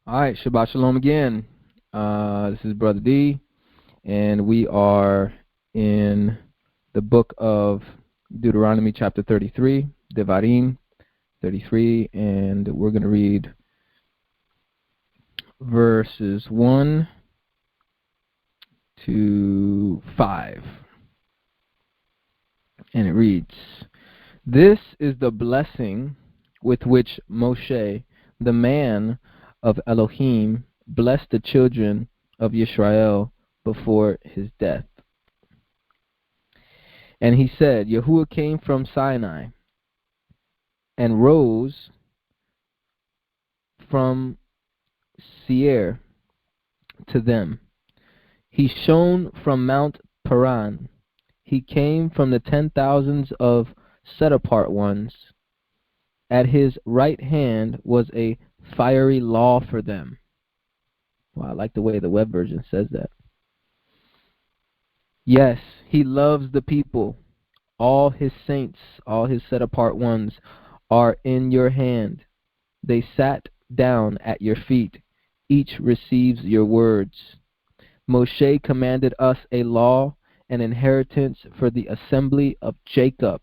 All right, Shabbat Shalom again. This is Brother D, and we are in the book of Deuteronomy, chapter 33, Devarim 33, and we're going to read verses 1 to 5. And it reads, "This is the blessing with which Moshe, the man of Elohim, blessed the children of Israel before his death. And he said, Yahuwah came from Sinai and rose from Seir to them. He shone from Mount Paran. He came from the 10,000s of set-apart ones. At his right hand was a fiery law for them." Wow, I like the way the web version says that. "Yes, he loves the people. All his saints, all his set-apart ones, are in your hand. They sat down at your feet. Each receives your words. Moshe commanded us a law, an inheritance for the assembly of Jacob.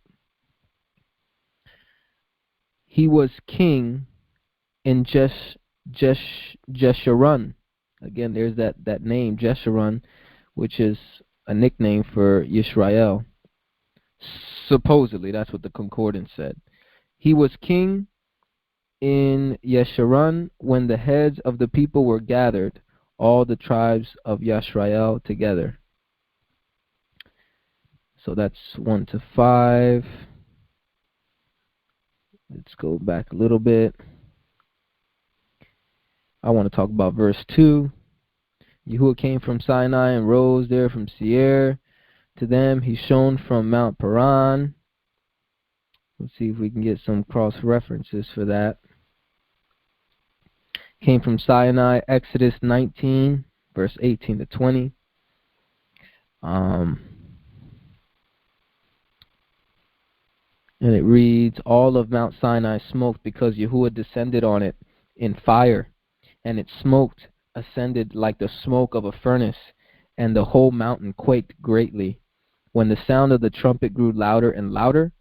He was king in Jeshurun." Again, there's that name, Jeshurun, which is a nickname for Yisrael. Supposedly, that's what the concordance said. "He was king in Yeshurun when the heads of the people were gathered, all the tribes of Yisrael together." So that's 1 to 5. Let's go back a little bit. I want to talk about verse 2. "Yahuwah came from Sinai and rose there from Seir. To them he shone from Mount Paran." Let's see if we can get some cross references for that. "Came from Sinai," Exodus 19, verse 18 to 20. And it reads, "All of Mount Sinai smoked because Yahuwah descended on it in fire, and its smoke ascended like the smoke of a furnace, and the whole mountain quaked greatly. When the sound of the trumpet grew louder and louder,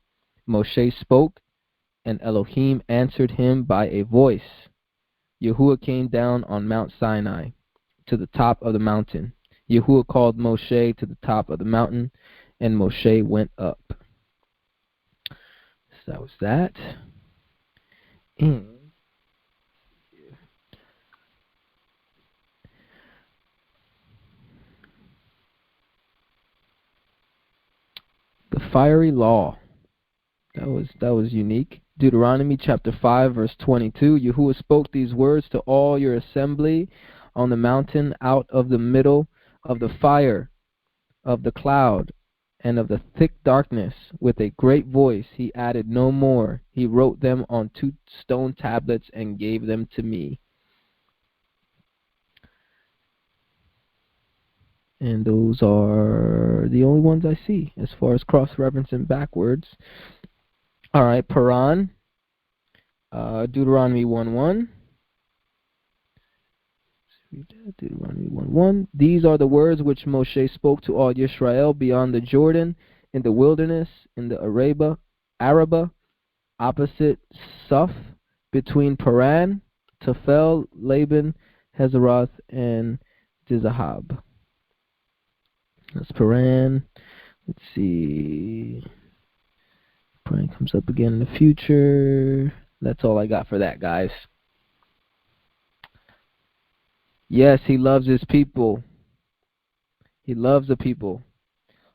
Moshe spoke, and Elohim answered him by a voice. Yahuwah came down on Mount Sinai to the top of the mountain. Yahuwah called Moshe to the top of the mountain, and Moshe went up." So that was that. And the fiery law. That was unique. Deuteronomy chapter 5, verse 22. "Yahuwah spoke these words to all your assembly on the mountain out of the middle of the fire, of the cloud, and of the thick darkness, with a great voice. He added no more. He wrote them on 2 stone tablets and gave them to me." And those are the only ones I see as far as cross-referencing backwards. All right, Paran, Deuteronomy 1:1. Deuteronomy 1:1. "These are the words which Moshe spoke to all Israel beyond the Jordan, in the wilderness, in the Arabah, opposite Suph, between Paran, Tafel, Laban, Hazeroth, and Dizahab." That's Paran. Let's see. Paran comes up again in the future. That's all I got for that, guys. Yes, he loves his people. He loves the people.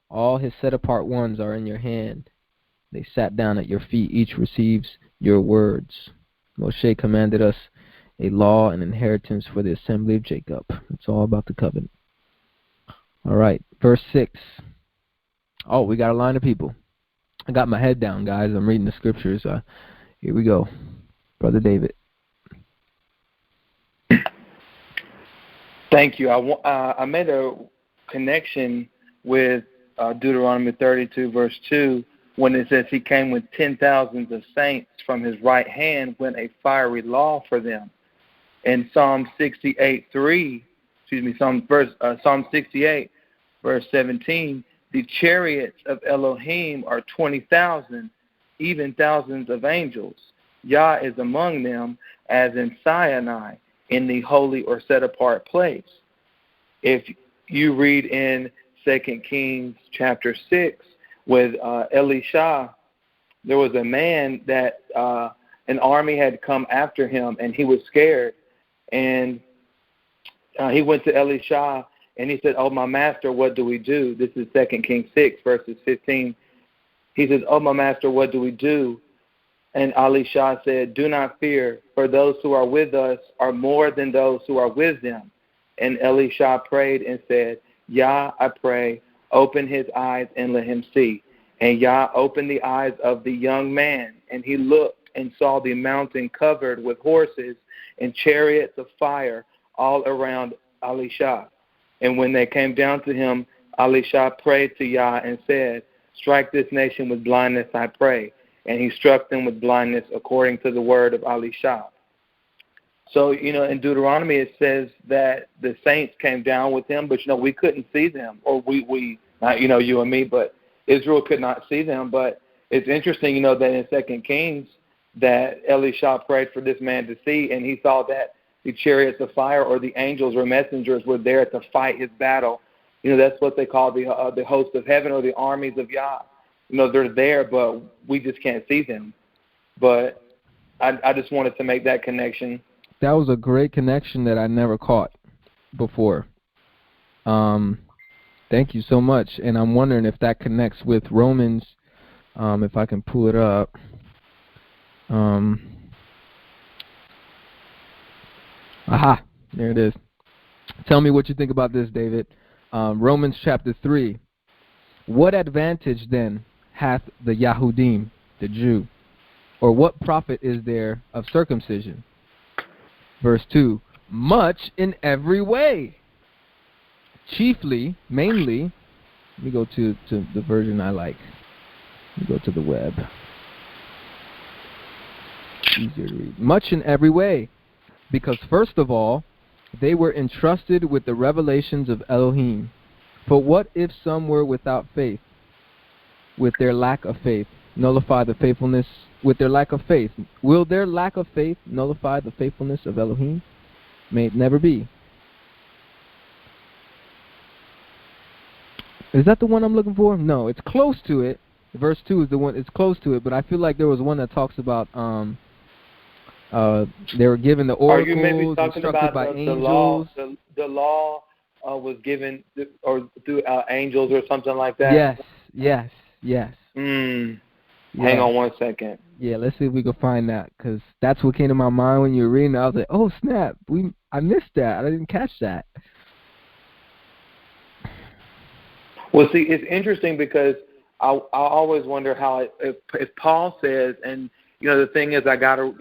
All his set-apart ones are in your hand. They sat down at your feet. Each receives your words. Moshe commanded us a law and inheritance for the assembly of Jacob. It's all about the covenant. All right, verse 6. Oh, we got a line of people. I got my head down, guys. I'm reading the scriptures. Here we go. Brother David. Thank you. I made a connection with Deuteronomy 32, verse 2, when it says he came with 10,000s of saints from his right hand, went a fiery law for them. in Psalm 68:3, Psalm 68, verse 17, the chariots of Elohim are 20,000, even thousands of angels. Yah is among them, as in Sinai, in the holy or set-apart place. If you read in 2 Kings chapter 6 with Elisha, there was a man that an army had come after him, and he was scared. And he went to Elisha, and he said, "Oh, my master, what do we do?" This is 2 Kings 6, verses 15. He says, "Oh, my master, what do we do?" And Elisha said, "Do not fear, for those who are with us are more than those who are with them." And Elisha prayed and said, "Yah, I pray, open his eyes and let him see." And Yah opened the eyes of the young man, and he looked and saw the mountain covered with horses and chariots of fire all around Elisha. And when they came down to him, Elisha prayed to Yah and said, "Strike this nation with blindness, I pray." And he struck them with blindness according to the word of Elisha. So, in Deuteronomy it says that the saints came down with him, but, we couldn't see them. Or we not, you and me, but Israel could not see them. But it's interesting, that in 2 Kings that Elisha prayed for this man to see, and he saw that the chariots of fire or the angels or messengers were there to fight his battle. That's what they call the host of heaven or the armies of Yah. They're there, but we just can't see them. But I just wanted to make that connection. That was a great connection that I never caught before. Thank you so much. And I'm wondering if that connects with Romans, if I can pull it up. Aha, there it is. Tell me what you think about this, David. Romans chapter 3. What advantage then hath the Yahudim, the Jew? Or what profit is there of circumcision? Verse 2. Much in every way. Chiefly, mainly, let me go to the version I like. Let me go to the web. Easier to read. Much in every way. Because first of all, they were entrusted with the revelations of Elohim. For what if some were without faith? With their lack of faith, nullify the faithfulness with their lack of faith. Will their lack of faith nullify the faithfulness of Elohim? May it never be. Is that the one I'm looking for? No, it's close to it. Verse 2 is the one, it's close to it, but I feel like there was one that talks about they were given the oracles, are you maybe talking about by the angels. The law was given or through angels or something like that? Yes. Yeah. Hang on one second. Yeah, let's see if we can find that, because that's what came to my mind when you were reading it. I was like, oh, snap, I missed that. I didn't catch that. Well, see, it's interesting because I always wonder how if Paul says, and the thing is, I gotta,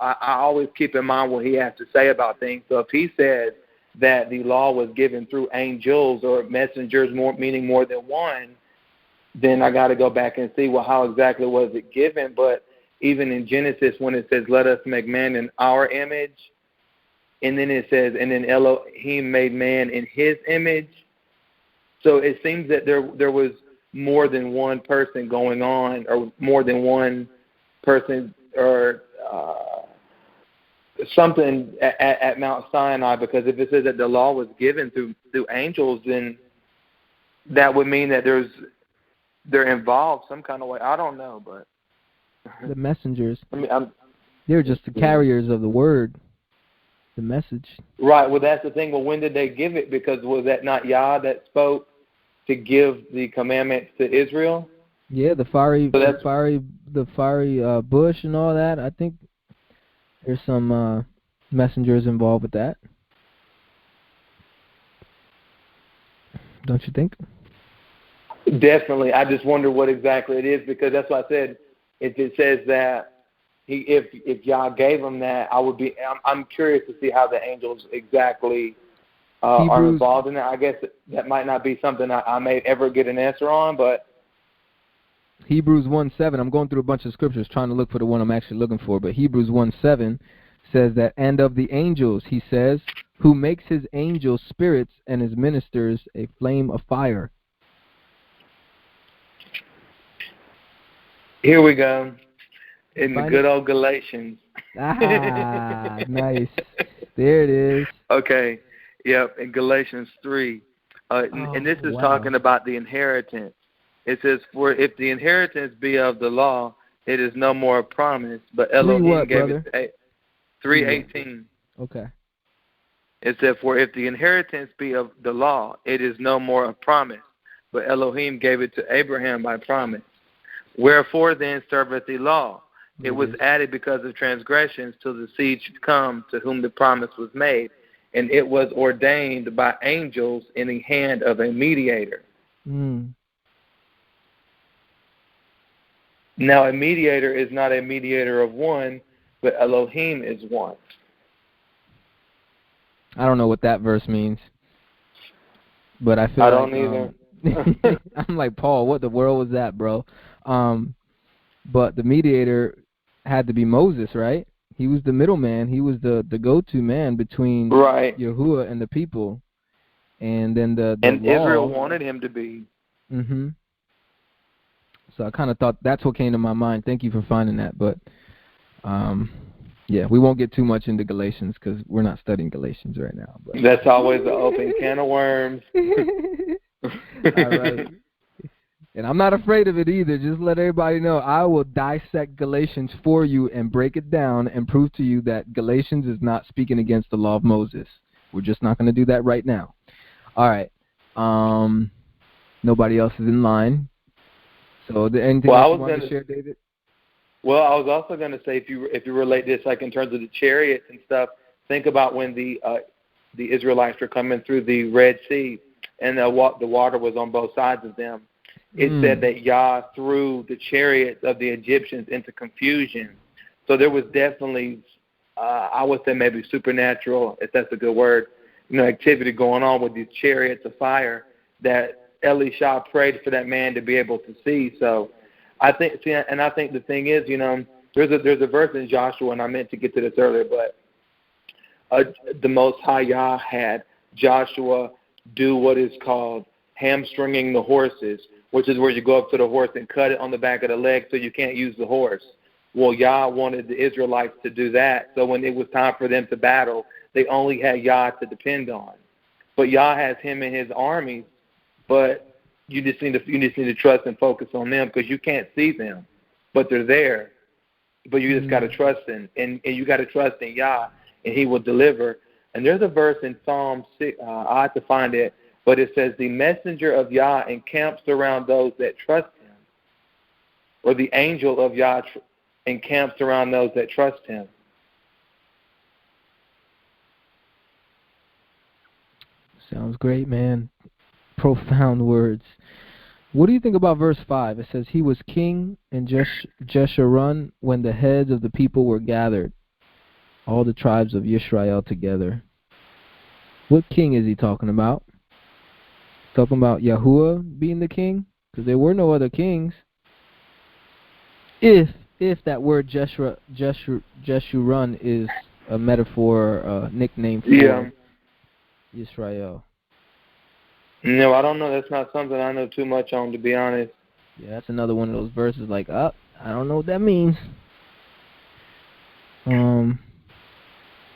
I always keep in mind what he has to say about things. So if he said that the law was given through angels or messengers, meaning more than one, then I got to go back and see, well, how exactly was it given? But even in Genesis, when it says, "Let us make man in our image," and then it says, "And then Elohim made man in his image." So it seems that there was more than one person going on, or more than one person, or something at Mount Sinai. Because if it says that the law was given through angels, then that would mean that they're involved some kind of way. I don't know, but the messengers. I mean, they're just the carriers of the word, the message. Right. Well, that's the thing. Well, when did they give it? Because was that not Yah that spoke to give the commandments to Israel? Yeah, the fiery bush and all that. I think there's some messengers involved with that. Don't you think? Definitely. I just wonder what exactly it is, because that's what I said. If it says that if Yah gave him that, I'm curious to see how the angels exactly are involved in that. I guess that might not be something I may ever get an answer on, but Hebrews 1:7. I'm going through a bunch of scriptures trying to look for the one I'm actually looking for, but Hebrews 1:7 says that, and of the angels, he says, who makes his angels spirits and his ministers a flame of fire. Here we go. You In the find good it? old Galatians. Ah, nice. There it is. Okay. Yep, in Galatians 3. And this is Wow. talking about the inheritance. It says, for if the inheritance be of the law, it is no more a promise, but 3 Elohim what, gave brother? it to 3:18. Okay. It said, for if the inheritance be of the law, it is no more a promise, but Elohim gave it to Abraham by promise. Wherefore then serveth the law? It was added because of transgressions till the seed should come to whom the promise was made. And it was ordained by angels in the hand of a mediator. Mm. Now a mediator is not a mediator of one, but Elohim is one. I don't know what that verse means, but I feel I like don't either. I'm like, Paul, what the world was that, bro? But the mediator had to be Moses, right? He was the middleman. He was the go-to man between Right. Yahuwah and the people. And then the And law. Israel wanted him to be. Mm-hmm. So I kind of thought that's what came to my mind. Thank you for finding that. But, yeah, we won't get too much into Galatians because we're not studying Galatians right now. But. That's always an open can of worms. All right. And I'm not afraid of it either. Just let everybody know I will dissect Galatians for you and break it down and prove to you that Galatians is not speaking against the law of Moses. We're just not going to do that right now. All right. Nobody else is in line. So anything else you want to share, David? Well, I was also going to say, if you relate this, like in terms of the chariots and stuff, think about when the Israelites were coming through the Red Sea and the water was on both sides of them. It said that Yah threw the chariots of the Egyptians into confusion. So there was definitely, I would say maybe supernatural, if that's a good word, activity going on with these chariots of fire that Elisha prayed for that man to be able to see. So I think the thing is, there's a verse in Joshua, and I meant to get to this earlier, but the Most High Yah had Joshua do what is called hamstringing the horses, which is where you go up to the horse and cut it on the back of the leg so you can't use the horse. Well, Yah wanted the Israelites to do that, so when it was time for them to battle, they only had Yah to depend on. But Yah has him and his armies, but you just need to trust and focus on them because you can't see them, but they're there. But you just got to trust in, and you got to trust in Yah, and He will deliver. And there's a verse in Psalm 6, I have to find it, but it says, the messenger of Yah encamps around those that trust him. Or the angel of Yah encamps around those that trust him. Sounds great, man. Profound words. What do you think about verse 5? It says, he was king in Jeshurun when the heads of the people were gathered, all the tribes of Yisrael together. What king is he talking about? Talking about Yahuwah being the king? Because there were no other kings. If that word Jeshurun is a metaphor, nickname for Yisrael. No, I don't know. That's not something I know too much on, to be honest. Yeah, that's another one of those verses like, I don't know what that means. Let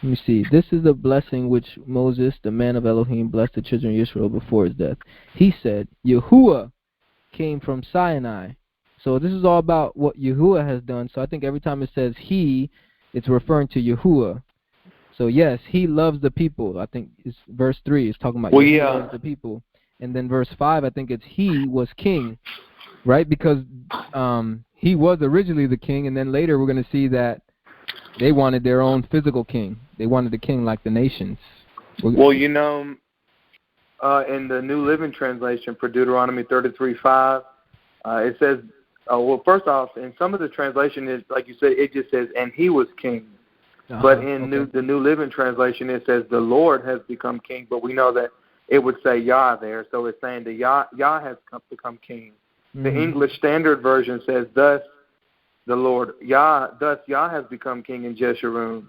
me see. This is the blessing which Moses, the man of Elohim, blessed the children of Israel before his death. He said, Yahuwah came from Sinai. So this is all about what Yahuwah has done. So I think every time it says he, it's referring to Yahuwah. So yes, he loves the people. I think it's verse 3 is talking about Yahuwah loves the people. And then verse 5, I think it's he was king, right? Because he was originally the king, and then later we're going to see that they wanted their own physical king. They wanted a king like the nations. Well, in the New Living Translation for Deuteronomy 33:5, it says, well, first off, in some of the translation, is like you said, it just says, and he was king. But in the New Living Translation, it says, the Lord has become king. But we know that it would say Yah there. So it's saying that Yah has become king. Mm-hmm. The English Standard Version says, thus Yah has become king in Jeshurun.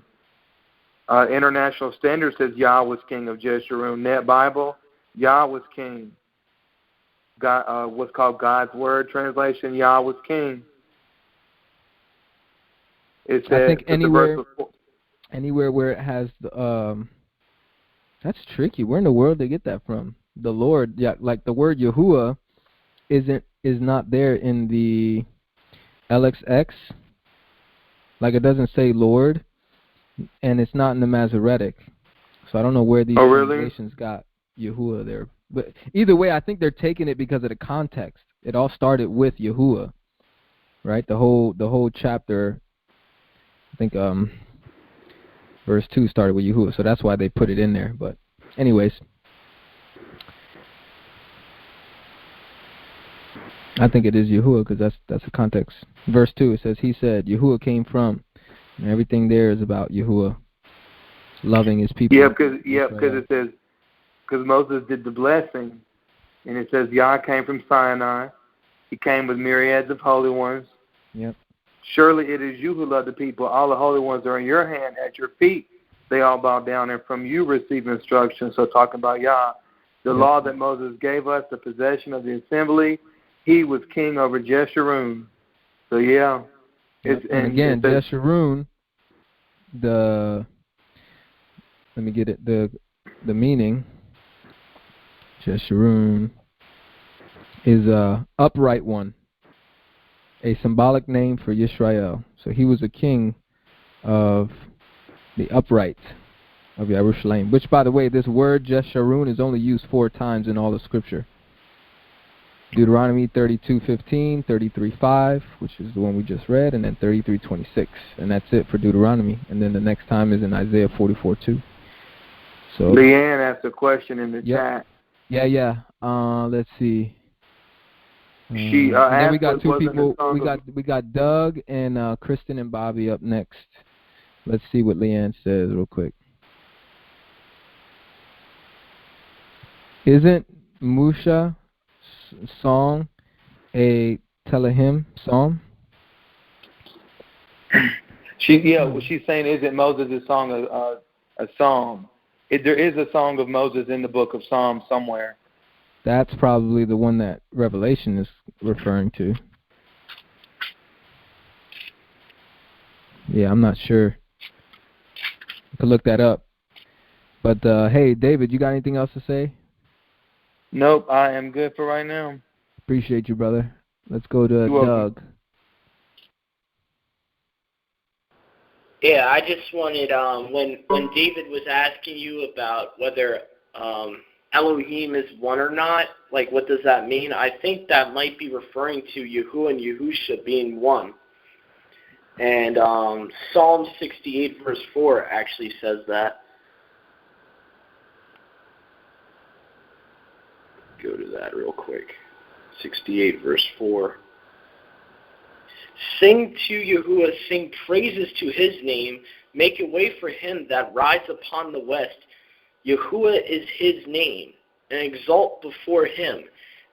International Standard says Yah was king of Jeshurun. Net Bible, Yah was king. God, what's called God's Word translation, Yah was king. It says, I think anywhere where it has the that's tricky. Where in the world they get that from? The Lord, yeah, like the word Yahuwah is not there in the LXX. Like it doesn't say Lord, and it's not in the Masoretic. So I don't know where these translations got Yahuwah there. But either way, I think they're taking it because of the context. It all started with Yahuwah, right? The whole chapter, I think verse 2 started with Yahuwah, so that's why they put it in there. But anyways, I think it is Yahuwah because that's the context. Verse 2, it says, he said, Yahuwah came from, and everything there is about Yahuwah loving his people. Yeah, because it says, because Moses did the blessing, and it says Yah came from Sinai. He came with myriads of holy ones. Yep. Surely it is you who love the people. All the holy ones are in your hand, at your feet. They all bow down, and from you receive instruction. So talking about Yah, the law that Moses gave us, the possession of the assembly, he was king over Jeshurun. So yeah. And again, Jeshurun, let me get it, the meaning, Jeshurun is a upright one, a symbolic name for Yisrael. So he was a king of the upright of Yerushalayim, which, by the way, this word Jeshurun is only used 4 times in all of Scripture. Deuteronomy 32:15, 33:5, which is the one we just read, and then 33:26, and that's it for Deuteronomy. And then the next time is in Isaiah 44:2. So Leanne asked a question in the chat. Yeah. Let's see. She and then we got 2 people. We got Doug and Kristen and Bobby up next. Let's see what Leanne says real quick. Isn't Musha song a Telahim psalm? What she's saying is that Moses' song a psalm. There is a song of Moses in the book of Psalms somewhere. That's probably the one that Revelation is referring to. Yeah, I'm not sure. I could look that up. But hey, David, you got anything else to say? Nope, I am good for right now. Appreciate you, brother. Let's go to Doug. Yeah, I just wanted, when David was asking you about whether Elohim is one or not, like what does that mean? I think that might be referring to Yahuwah and Yahusha being one. And Psalm 68 verse 4 actually says that. Go to that real quick. 68 verse 4. Sing to Yahuwah, sing praises to his name, make a way for him that rides upon the west. Yahuwah is his name, and exalt before him.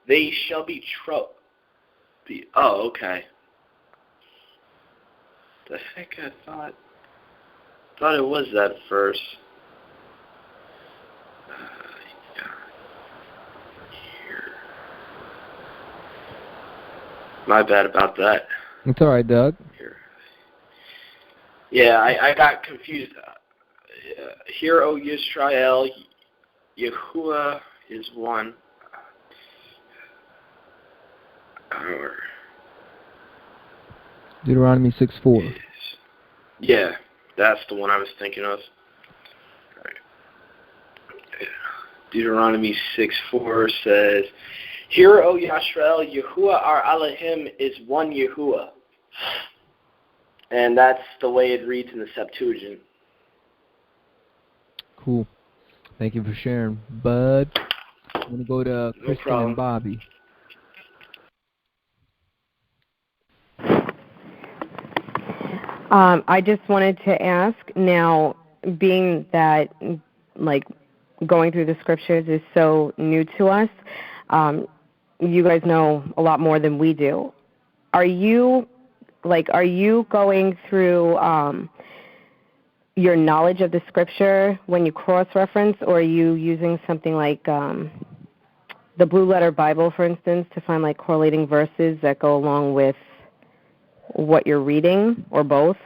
They shall be Oh, okay. The heck, I thought it was that verse. Here. My bad about that. It's all right, Doug. Here. Yeah, I got confused. Hear, O Yisrael, Yahuwah is one. Deuteronomy 6:4. Yeah, that's the one I was thinking of. Right. Deuteronomy 6:4 says, Hear, O Yisrael, Yahuwah our Elohim is one Yahuwah. And that's the way it reads in the Septuagint. Cool. Thank you for sharing, bud. I'm going to go to Kristen and Bobby. I just wanted to ask, now, being that, like, going through the scriptures is so new to us, you guys know a lot more than we do. Are you going through your knowledge of the scripture when you cross-reference, or are you using something like the Blue Letter Bible, for instance, to find like correlating verses that go along with what you're reading, or both?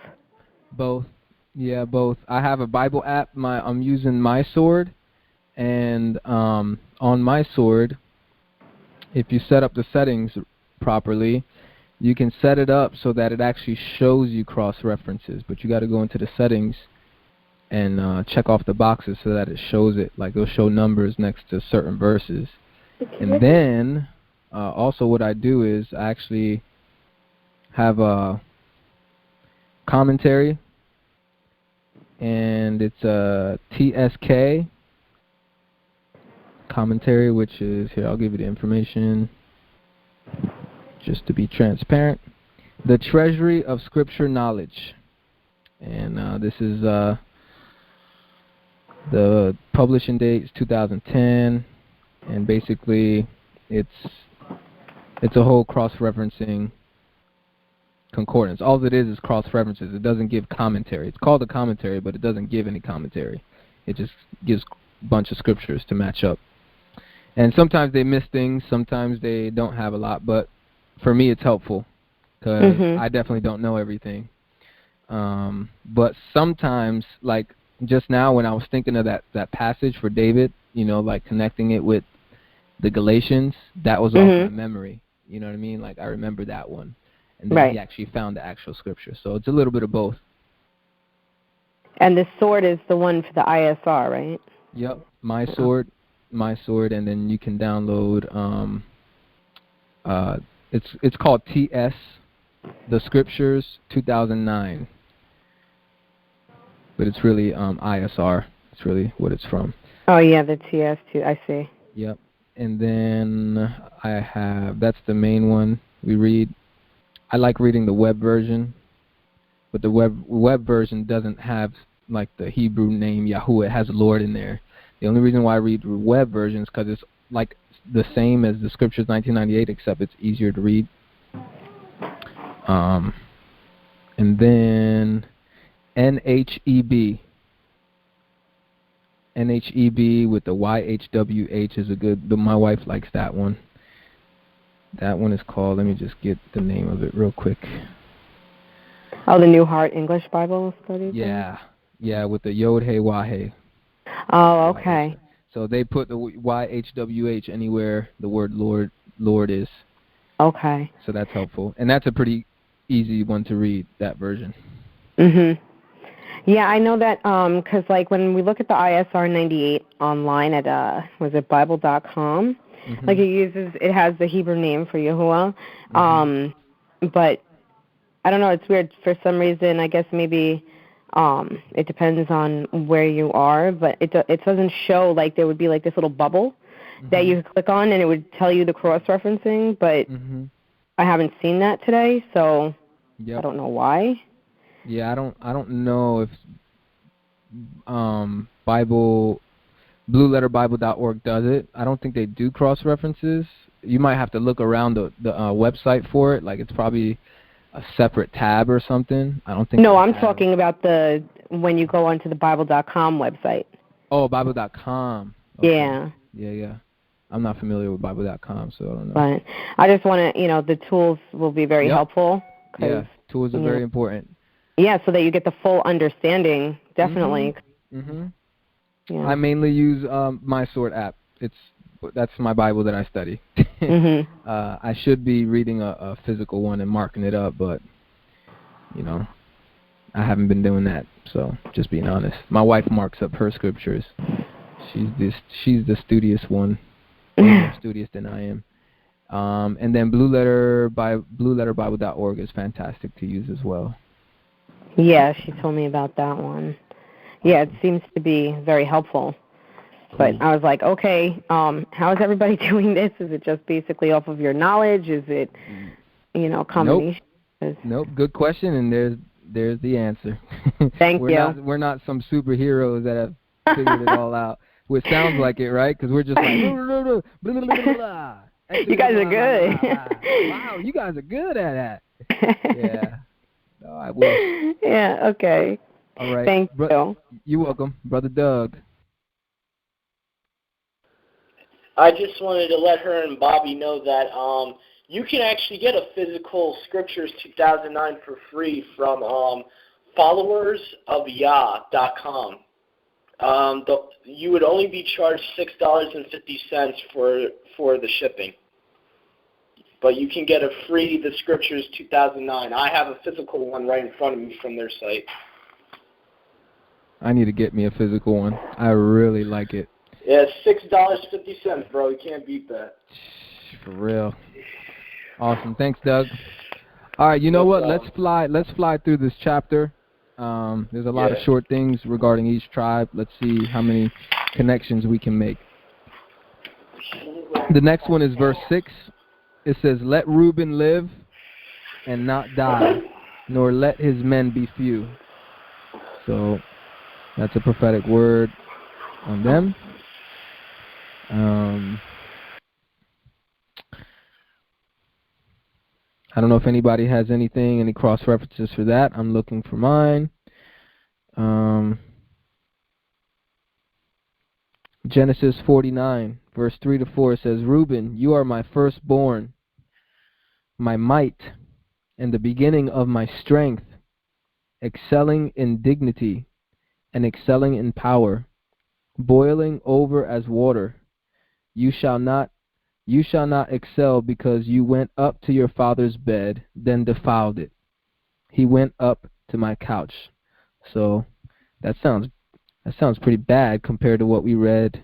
Both. Yeah, both. I have a Bible app. I'm using My Sword, and on My Sword, if you set up the settings properly, you can set it up so that it actually shows you cross-references, but you got to go into the settings and check off the boxes so that it shows it. Like, it'll show numbers next to certain verses. And then, also what I do is I actually have a commentary, and it's a TSK commentary, which is, here, I'll give you the information just to be transparent. The Treasury of Scripture Knowledge. And this is the publishing date is 2010, and basically it's a whole cross-referencing concordance. All it is cross-references. It doesn't give commentary. It's called a commentary, but it doesn't give any commentary. It just gives a bunch of scriptures to match up. And sometimes they miss things, sometimes they don't have a lot, but for me it's helpful because I definitely don't know everything. But sometimes, like just now when I was thinking of that passage for David, like connecting it with the Galatians, that was off my memory. You know what I mean? Like, I remember that one. And then he actually found the actual scripture. So it's a little bit of both. And the sword is the one for the ISR, right? Yep. My Sword, and then you can download, it's called TS, The Scriptures 2009. But it's really ISR. It's really what it's from. Oh, yeah, the TS too. I see. Yep. And then that's the main one we read. I like reading the web version, but the web version doesn't have like the Hebrew name Yahuwah. It has Lord in there. The only reason why I read the web version is because it's like the same as the Scriptures 1998, except it's easier to read. And then NHEB with the YHWH is a good, but my wife likes that one. That one is called, let me just get the name of it real quick. Oh, the New Heart English Bible Study? Yeah, with the Yod Hey Wah Oh, okay. So they put the YHWH anywhere the word Lord is. Okay. So that's helpful. And that's a pretty easy one to read, that version. Yeah, I know that because like when we look at the ISR 98 online at was it Bible.com, like it has the Hebrew name for Yahuwah, but I don't know, it's weird for some reason. I guess maybe it depends on where you are, but it doesn't show, like there would be like this little bubble that you could click on and it would tell you the cross-referencing, but I haven't seen that today, so I don't know why. Yeah, I don't know if BlueLetterBible.org does it. I don't think they do cross references. You might have to look around the website for it. Like, it's probably a separate tab or something. I don't think. No, I'm talking about when you go onto the Bible.com website. Oh, Bible.com. Okay. Yeah. Yeah. I'm not familiar with Bible.com, so I don't know. But I just want to, the tools will be very helpful. Yeah, tools are very important. Yeah, so that you get the full understanding, definitely. Yeah. I mainly use My Sword app. That's my Bible that I study. I should be reading a physical one and marking it up, but I haven't been doing that. So just being honest, my wife marks up her scriptures. She's the studious one, more studious than I am. And then BlueLetterBible.org is fantastic to use as well. Yeah, she told me about that one. Yeah, it seems to be very helpful. But I was like, okay, how is everybody doing this? Is it just basically off of your knowledge? Is it, combination? Nope. Good question, and there's the answer. Thank you. We're not some superheroes that have figured it all out. Which sounds like it, right? Because we're just like, blah, blah, blah, blah. You guys are good. Wow, you guys are good at that. Yeah. No, I wish. Yeah, okay. All right. Thank you. You're welcome. Brother Doug. I just wanted to let her and Bobby know that you can actually get a physical Scriptures 2009 for free from followersofyah.com. You would only be charged $6.50 for the shipping. But you can get a free The Scriptures 2009. I have a physical one right in front of me from their site. I need to get me a physical one. I really like it. Yeah, $6.50, bro. You can't beat that. For real. Awesome. Thanks, Doug. All right, you know what? Let's fly through this chapter. There's a lot of short things regarding each tribe. Let's see how many connections we can make. The next one is verse 6. It says, "Let Reuben live and not die, nor let his men be few." So that's a prophetic word on them. I don't know if anybody has any cross-references for that. I'm looking for mine. Genesis 49, verse 3 to 4 says, "Reuben, you are my firstborn, my might, and the beginning of my strength, excelling in dignity and excelling in power, boiling over as water. You shall not excel, because you went up to your father's bed, then defiled it. He went up to my couch." So that sounds pretty bad compared to what we read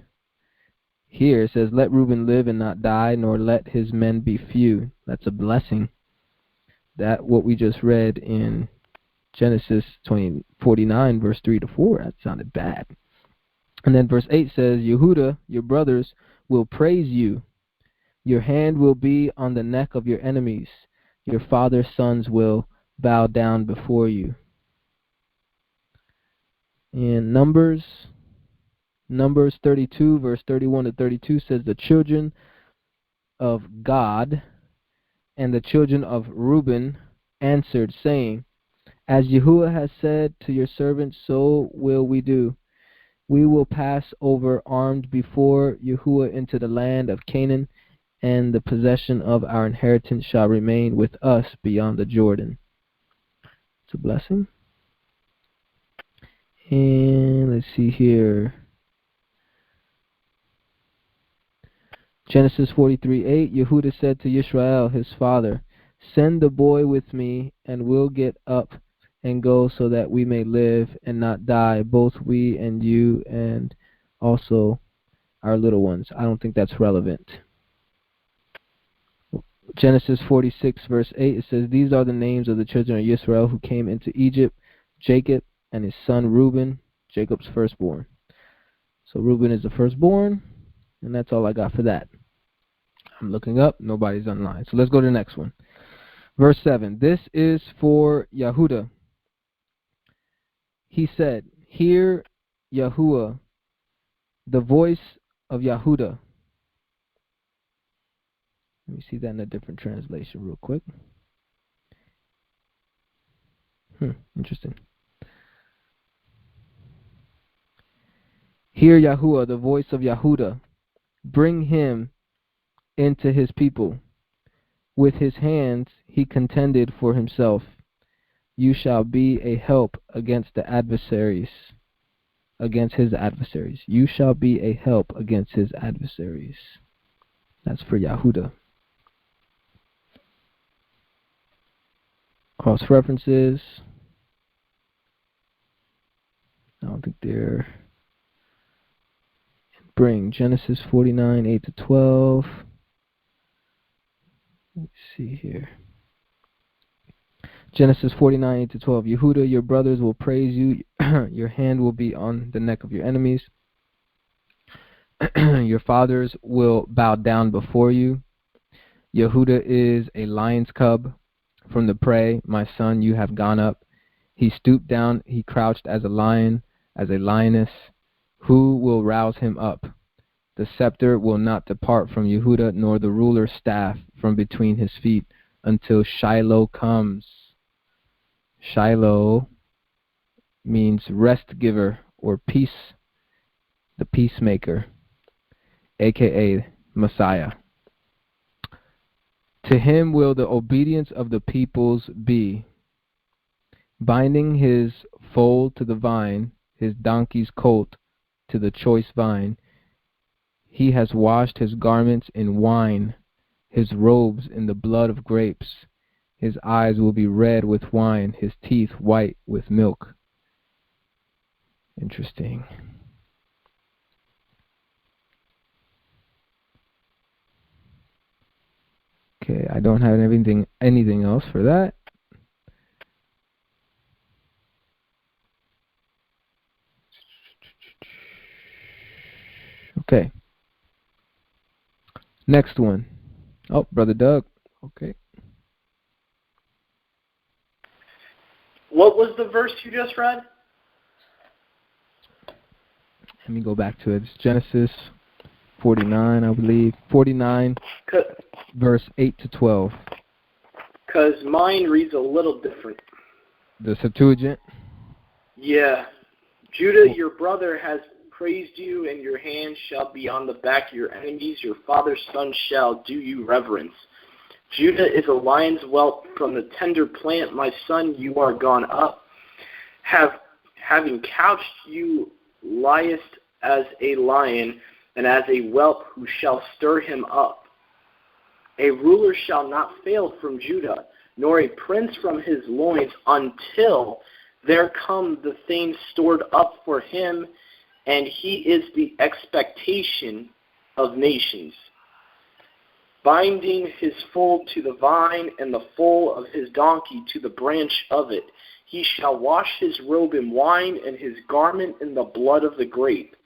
here. It says, "Let Reuben live and not die, nor let his men be few." That's a blessing. That what we just read in Genesis 49, verse 3 to 4, that sounded bad. And then verse 8 says, "Yehuda, your brothers will praise you. Your hand will be on the neck of your enemies. Your father's sons will bow down before you." And Numbers 32, verse 31 to 32 says, "The children of Gad and the children of Reuben answered, saying, As Yahuwah has said to your servants, so will we do. We will pass over armed before Yahuwah into the land of Canaan, and the possession of our inheritance shall remain with us beyond the Jordan." It's a blessing. And let's see here. Genesis 43:8, Yehuda said to Yisrael, his father, "Send the boy with me, and we'll get up and go, so that we may live and not die, both we and you, and also our little ones." I don't think that's relevant. Genesis 46, verse 8, it says, "These are the names of the children of Israel who came into Egypt, Jacob and his son Reuben, Jacob's firstborn." So Reuben is the firstborn, and that's all I got for that. I'm looking up, nobody's online. So let's go to the next one. Verse 7, "This is for Yahudah. He said, Hear Yahuwah, the voice of Yahudah." Let me see that in a different translation real quick. Interesting. "Hear Yahuwah, the voice of Yahudah. Bring him into his people. With his hands he contended for himself. You shall be a help against his adversaries. You shall be a help against his adversaries." That's for Yahudah. Cross references. I don't think they're bring. Genesis 49, 8 to 12. Let's see here. Genesis 49, 8 to 12. "Yehuda, your brothers will praise you. Your hand will be on the neck of your enemies. Your fathers will bow down before you. Yehuda is a lion's cub from the prey. My son, you have gone up. He stooped down. He crouched as a lion, as a lioness. Who will rouse him up? The scepter will not depart from Yehuda, nor the ruler's staff from between his feet, until Shiloh comes." Shiloh means rest giver or peace, the peacemaker, aka Messiah. To him will the obedience of the peoples be, binding his foal to the vine, his donkey's colt to the choice vine. He has washed his garments in wine, his robes in the blood of grapes. His eyes will be red with wine, his teeth white with milk. Interesting. Okay, I don't have anything else for that. Okay. Next one. Oh, Brother Doug. Okay. What was the verse you just read? Let me go back to it. It's Genesis 49, I believe. 49, verse 8 to 12. Because mine reads a little different. The Septuagint? Yeah. Judah, your brother, has praised you, and your hand shall be on the back of your enemies. Your father's son shall do you reverence. Judah is a lion's whelp from the tender plant. My son, you are gone up. Having couched, you liest as a lion, and as a whelp who shall stir him up. A ruler shall not fail from Judah, nor a prince from his loins, until there come the things stored up for him, and he is the expectation of nations. Binding his foal to the vine, and the foal of his donkey to the branch of it. He shall wash his robe in wine, and his garment in the blood of the grape.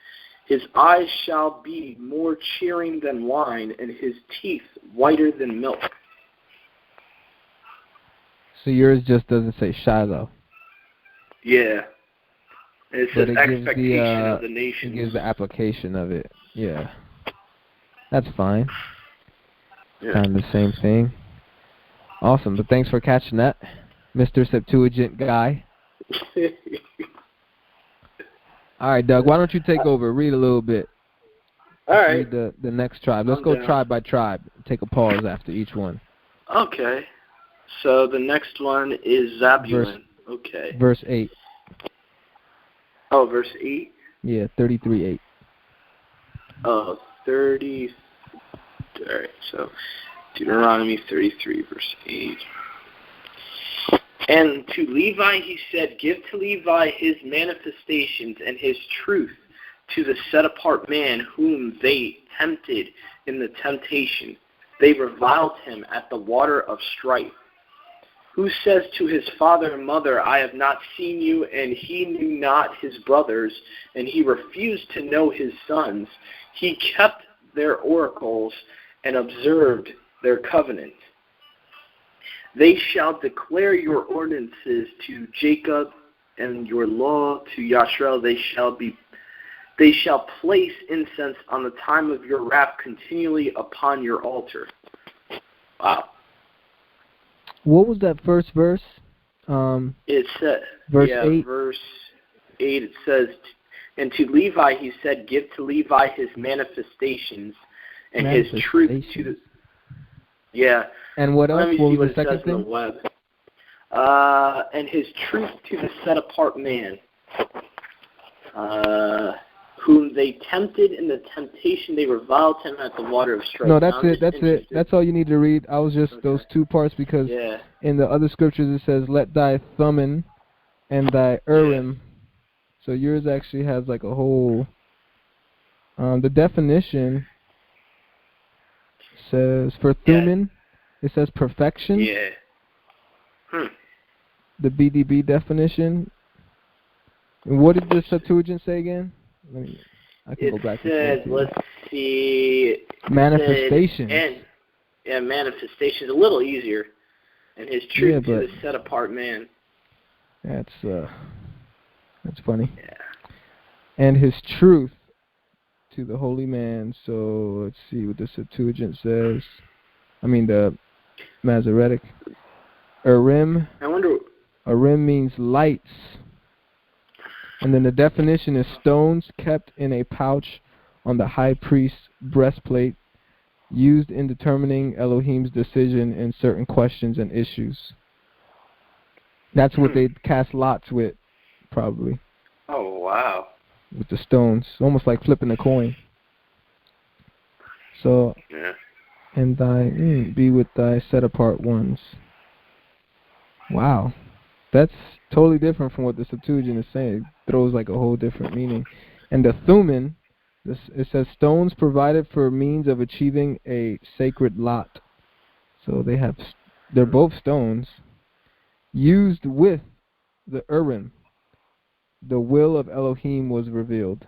His eyes shall be more cheering than wine, and his teeth whiter than milk. So yours just doesn't say Shiloh. Yeah. It says expectation of the It nations. gives the application of it. Yeah. That's fine. Yeah. Kind of the same thing. Awesome. But thanks for catching that, Mr. Septuagint guy. All right, Doug, why don't you take over? Read a little bit. All right. Read the next tribe. Let's I'm go down. tribe by tribe. Take a pause after each one. Okay. So the next one is Zabulon. Okay. Verse 8. Oh, verse 8? Yeah, 33:8. Oh, 30. All right, so Deuteronomy 33, verse 8. And to Levi he said, give to Levi his manifestations and his truth to the set-apart man whom they tempted in the temptation. They reviled him at the water of strife. Who says to his father and mother, I have not seen you, and he knew not his brothers, and he refused to know his sons. He kept their oracles and observed their covenant. They shall declare your ordinances to Jacob and your law to Yashrael. They shall place incense on the time of your wrath continually upon your altar. Wow. What was that first verse? It said, verse 8. Verse 8, it says, and to Levi he said, give to Levi his manifestations and his truth to the... Yeah. And what else? Let me What see was what the it says second on thing? the web. And his truth to the set-apart man, whom they tempted in the temptation, they reviled him at the water of strife. No, that's it. That's it. That's all you need to read. I was just those two parts because in the other scriptures it says, let thy Thummim and thy Urim. So yours actually has like a whole... the definition says, for Thummim, it says perfection. Yeah. The BDB definition. And what did the Septuagint say again? I can go back. It said, let's see. Manifestations. Manifestations. A little easier. And his truth to the set-apart man. That's funny. Yeah. And his truth to the holy man. So let's see what the Septuagint says. I mean the Masoretic. Urim. I wonder. Urim means lights. And then the definition is stones kept in a pouch on the high priest's breastplate, used in determining Elohim's decision in certain questions and issues. That's what they cast lots with, probably. Oh, wow. With the stones. Almost like flipping a coin. So, Yeah. and thy, be with thy set-apart ones. Wow. That's totally different from what the Septuagint is saying. It throws like a whole different meaning. And the Thummim, it says stones provided for means of achieving a sacred lot. So they're both stones used with the Urim. The will of Elohim was revealed.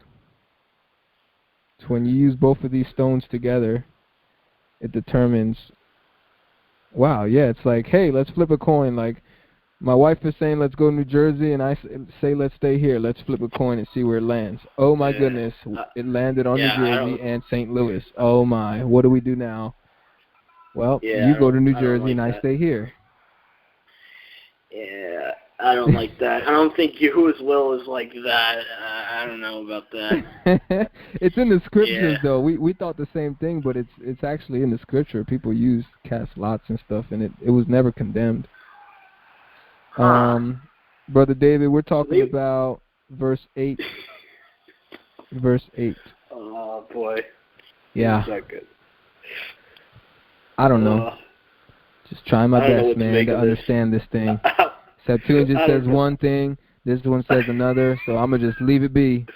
So when you use both of these stones together, it determines, wow, yeah, it's like, hey, let's flip a coin. Like, my wife is saying, let's go to New Jersey, and I say, let's stay here. Let's flip a coin and see where it lands. Oh, my goodness. It landed on New Jersey and St. Louis. Oh, my. What do we do now? Well, you go to New Jersey, and I stay here. Yeah, I don't like that. I don't think Yahuwah's will is like that. I don't know about that. It's in the scriptures, though. We thought the same thing, but it's actually in the scripture. People use cast lots and stuff, and it was never condemned. Brother David, we're talking about verse 8. Verse 8. Oh, boy. Yeah. Is that good? I don't know. Just trying my best, man, to understand this thing. Septuagint says one thing, this one says another, so I'm going to just leave it be.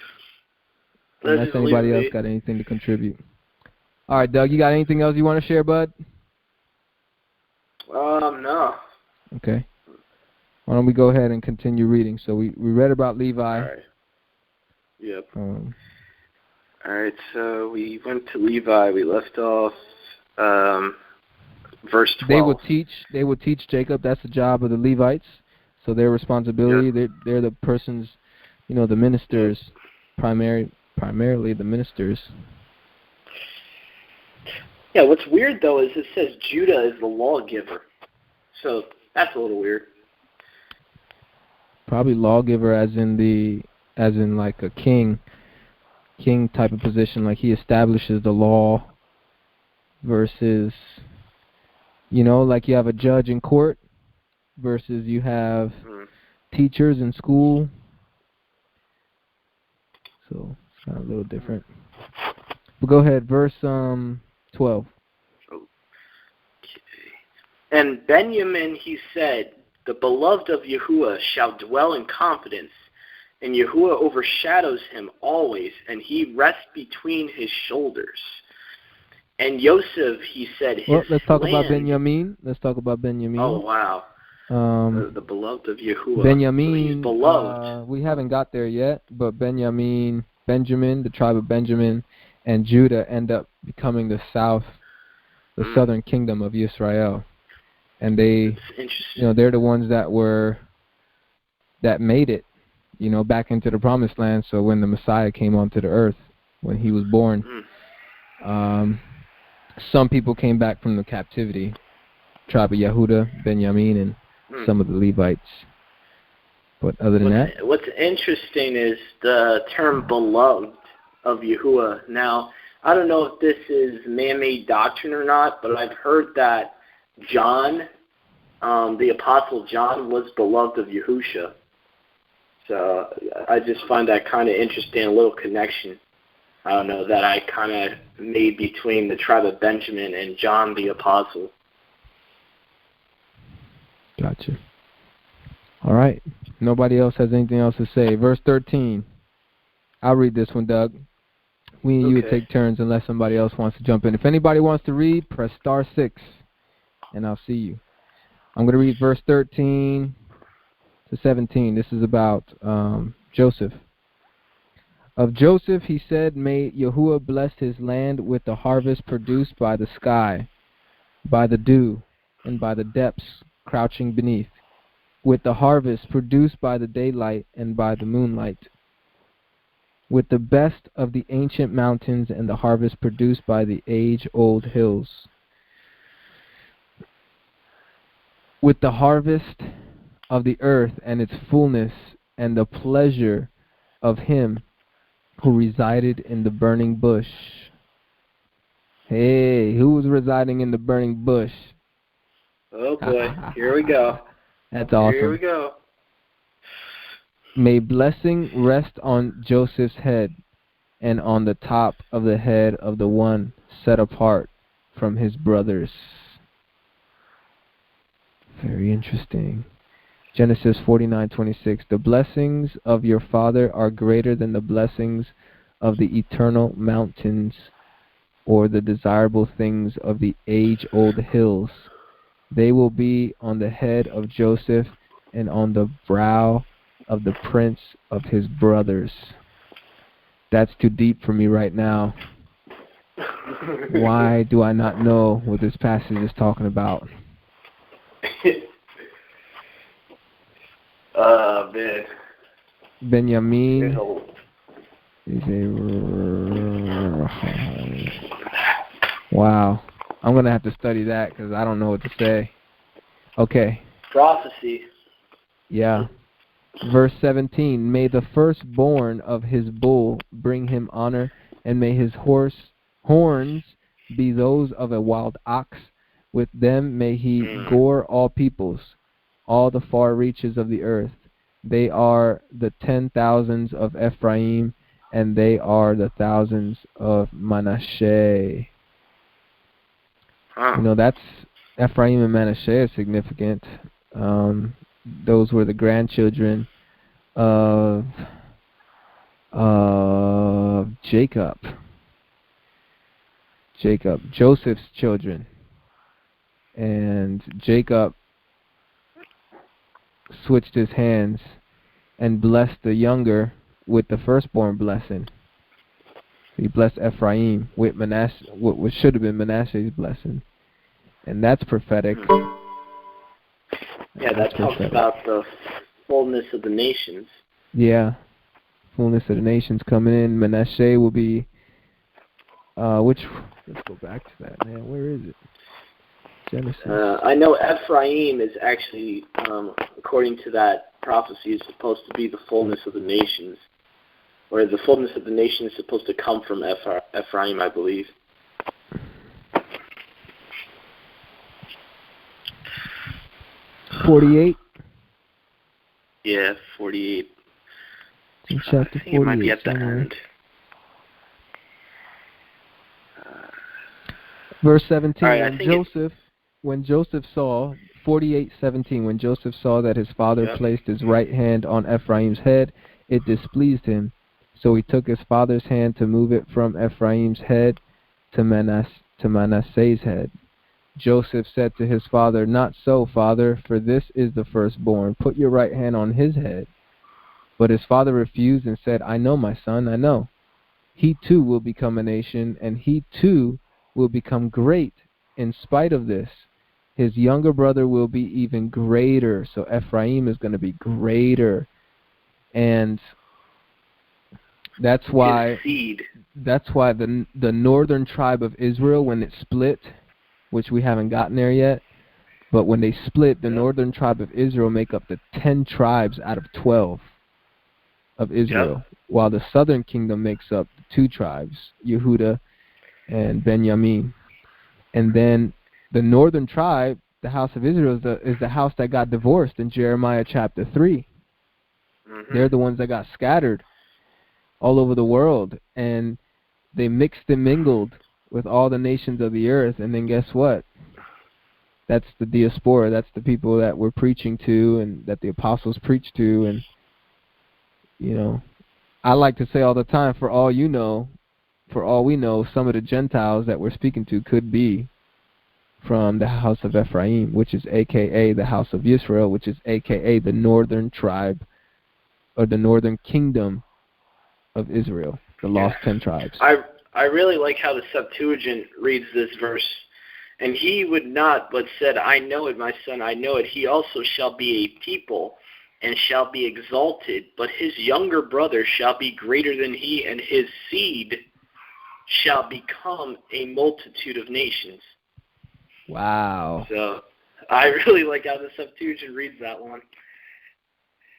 Unless anybody else got anything to contribute. All right, Doug, you got anything else you want to share, bud? No. Okay. Why don't we go ahead and continue reading? So we read about Levi. All right. Yep. All right, so we went to Levi. We left off verse 12. They will teach Jacob. That's the job of the Levites. So their responsibility, they're the persons, the ministers, primarily the ministers. Yeah, what's weird, though, is it says Judah is the lawgiver. So that's a little weird. Probably lawgiver as in like a king type of position, like he establishes the law versus, like you have a judge in court versus you have teachers in school. So it's kind of a little different. But go ahead, verse 12. Okay. And Benjamin, he said, the beloved of Yahuwah shall dwell in confidence, and Yahuwah overshadows him always, and he rests between his shoulders. And Yosef, he said, let's talk about Benjamin. Oh, wow. The beloved of Yahuwah. Benjamin, so beloved. We haven't got there yet, but Benjamin, the tribe of Benjamin, and Judah end up becoming the southern kingdom of Israel. And they're the ones that made it, back into the promised land. So when the Messiah came onto the earth, when he was born, some people came back from the captivity, tribe of Yehuda, Benjamin, and some of the Levites. But other than that, what's interesting is the term beloved of Yahuwah. Now, I don't know if this is man-made doctrine or not, but I've heard that John, the Apostle John, was beloved of Yahusha. So I just find that kind of interesting, a little connection. I don't know, that I kind of made between the tribe of Benjamin and John the Apostle. Gotcha. All right. Nobody else has anything else to say. Verse 13. I'll read this one, Doug. We and you would take turns unless somebody else wants to jump in. If anybody wants to read, press *6, and I'll see you. I'm going to read verse 13 to 17. This is about Joseph. Of Joseph, he said, may Yahuwah bless his land with the harvest produced by the sky, by the dew, and by the depths crouching beneath, with the harvest produced by the daylight and by the moonlight, with the best of the ancient mountains and the harvest produced by the age-old hills, with the harvest of the earth and its fullness and the pleasure of him who resided in the burning bush. Hey, who was residing in the burning bush? Oh boy, here we go. That's awesome. Here we go. May blessing rest on Joseph's head and on the top of the head of the one set apart from his brothers. Very interesting. Genesis 49:26. The blessings of your father are greater than the blessings of the eternal mountains or the desirable things of the age-old hills. They will be on the head of Joseph and on the brow of the prince of his brothers. That's too deep for me right now. Why do I not know what this passage is talking about? Man. Benjamin is wow. I'm going to have to study that because I don't know what to say. Okay. Prophecy. Yeah. Verse 17, may the firstborn of his bull bring him honor, and may his horns be those of a wild ox. With them may he gore all peoples, all the far reaches of the earth. They are the 10,000s of Ephraim, and they are the thousands of Manasseh. You know, that's Ephraim and Manasseh is significant. Those were the grandchildren of Jacob, Joseph's children. And Jacob switched his hands and blessed the younger with the firstborn blessing. He blessed Ephraim with Manasseh, what should have been Manasseh's blessing. And that's prophetic. Yeah, that talks about the fullness of the nations. Yeah, fullness of the nations coming in. Manasseh will be, let's go back to that, man. Where is it? Genesis. I know Ephraim is actually, according to that prophecy, is supposed to be the fullness of the nations. Or the fullness of the nation is supposed to come from Ephraim, I believe. .48? Yeah, 48. In chapter 48 it might be at somewhere. the end. Verse 17, right, when Joseph saw, 48:17, when Joseph saw that his father placed his right hand on Ephraim's head, it displeased him. So he took his father's hand to move it from Ephraim's head to Manasseh's head. Joseph said to his father, not so, father, for this is the firstborn. Put your right hand on his head. But his father refused and said, I know, my son, I know. He too will become a nation, and he too will become great in spite of this. His younger brother will be even greater. So Ephraim is going to be greater. And that's why the northern tribe of Israel, when it split, which we haven't gotten there yet, but when they split, the northern tribe of Israel make up the 10 tribes out of 12 of Israel, while the southern kingdom makes up the 2 tribes, Yehuda and Benjamin. And then the northern tribe, the house of Israel, is the house that got divorced in Jeremiah chapter 3. Mm-hmm. They're the ones that got scattered all over the world, and they mixed and mingled with all the nations of the earth. And then guess what? That's the diaspora. That's the people that we're preaching to and that the apostles preached to. And, you know, I like to say all the time, for all we know, some of the Gentiles that we're speaking to could be from the house of Ephraim, which is a.k.a. the house of Israel, which is a.k.a. the northern tribe or the northern kingdom of Israel, the lost 10 tribes. I really like how the Septuagint reads this verse. And he would not, but said, I know it, my son, I know it. He also shall be a people and shall be exalted, but his younger brother shall be greater than he, and his seed shall become a multitude of nations. Wow. So I really like how the Septuagint reads that one.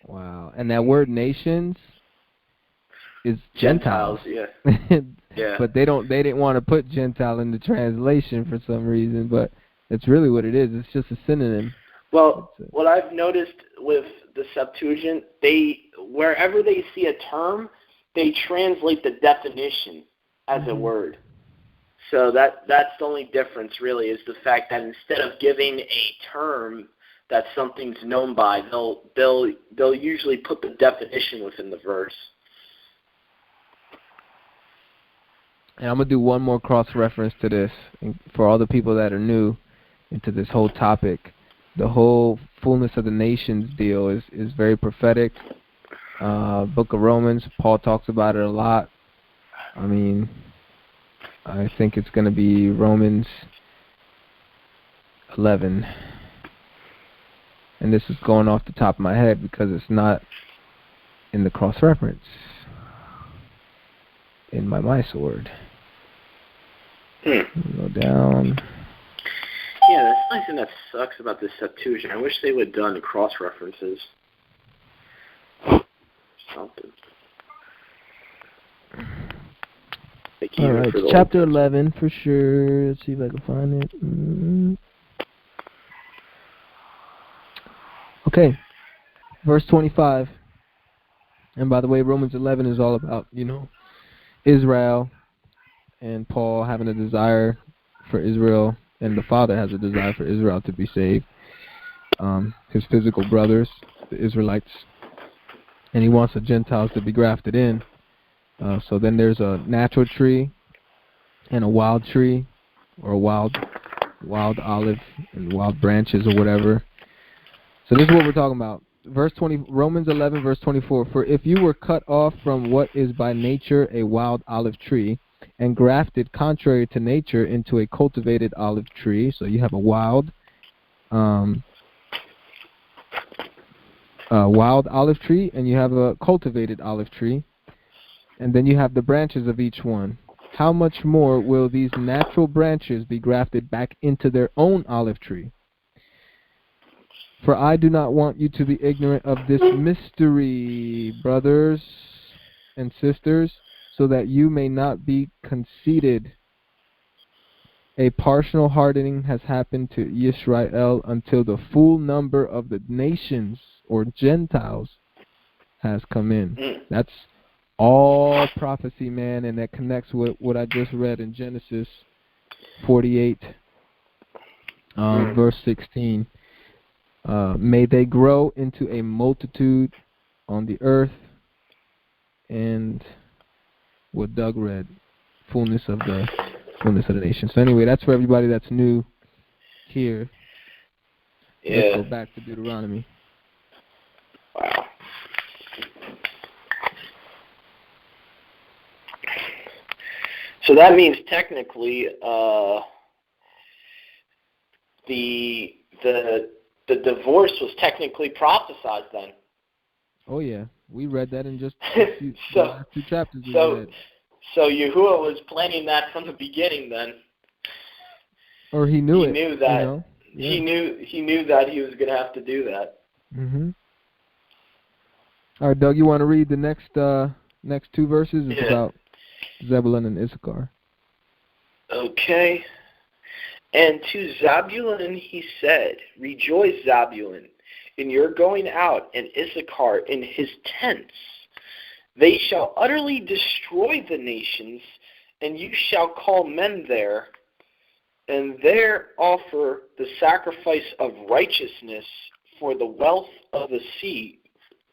Wow. And that word nations, is Gentiles. Yeah. Yeah. But they didn't want to put Gentile in the translation for some reason, but it's really what it is. It's just a synonym. Well, what I've noticed with the Septuagint, wherever they see a term, they translate the definition as a word. So that's the only difference, really, is the fact that instead of giving a term that something's known by, they'll usually put the definition within the verse. And I'm going to do one more cross-reference to this. And for all the people that are new into this whole topic, the whole fullness of the nations deal is very prophetic. Book of Romans, Paul talks about it a lot. I mean, I think it's going to be Romans 11. And this is going off the top of my head because it's not in the cross-reference in my sword. Go down. Yeah, that's the only thing that sucks about this Septuagint. I wish they would have done cross-references. Something. All right, chapter 11 for sure. Let's see if I can find it. Okay, verse 25. And by the way, Romans 11 is all about, Israel and Paul having a desire for Israel, and the Father has a desire for Israel to be saved. His physical brothers, the Israelites, and he wants the Gentiles to be grafted in. So then there's a natural tree and a wild tree, or a wild olive and wild branches or whatever. So this is what we're talking about. Romans 11, verse 24. For if you were cut off from what is by nature a wild olive tree, and grafted contrary to nature into a cultivated olive tree, so you have a wild olive tree, and you have a cultivated olive tree, and then you have the branches of each one. How much more will these natural branches be grafted back into their own olive tree? For I do not want you to be ignorant of this mystery, brothers and sisters, so that you may not be conceited. A partial hardening has happened to Yisrael until the full number of the nations, or Gentiles, has come in. That's all prophecy, man, and that connects with what I just read in Genesis 48, verse 16. May they grow into a multitude on the earth, and what Doug read, fullness of the nation. So anyway, that's for everybody that's new here. Yeah. Let's go back to Deuteronomy. Wow. So that means technically the divorce was technically prophesied then. Oh yeah, we read that in just the last two chapters we read. So Yahuwah was planning that from the beginning then. Or he knew it. He knew that. Yeah. He knew that he was going to have to do that. All right, Doug, you want to read the next two verses? It's about Zebulun and Issachar. Okay. And to Zebulun he said, Rejoice, Zebulun, in your going out, and Issachar in his tents. They shall utterly destroy the nations, and you shall call men there, and there offer the sacrifice of righteousness, for the wealth of the sea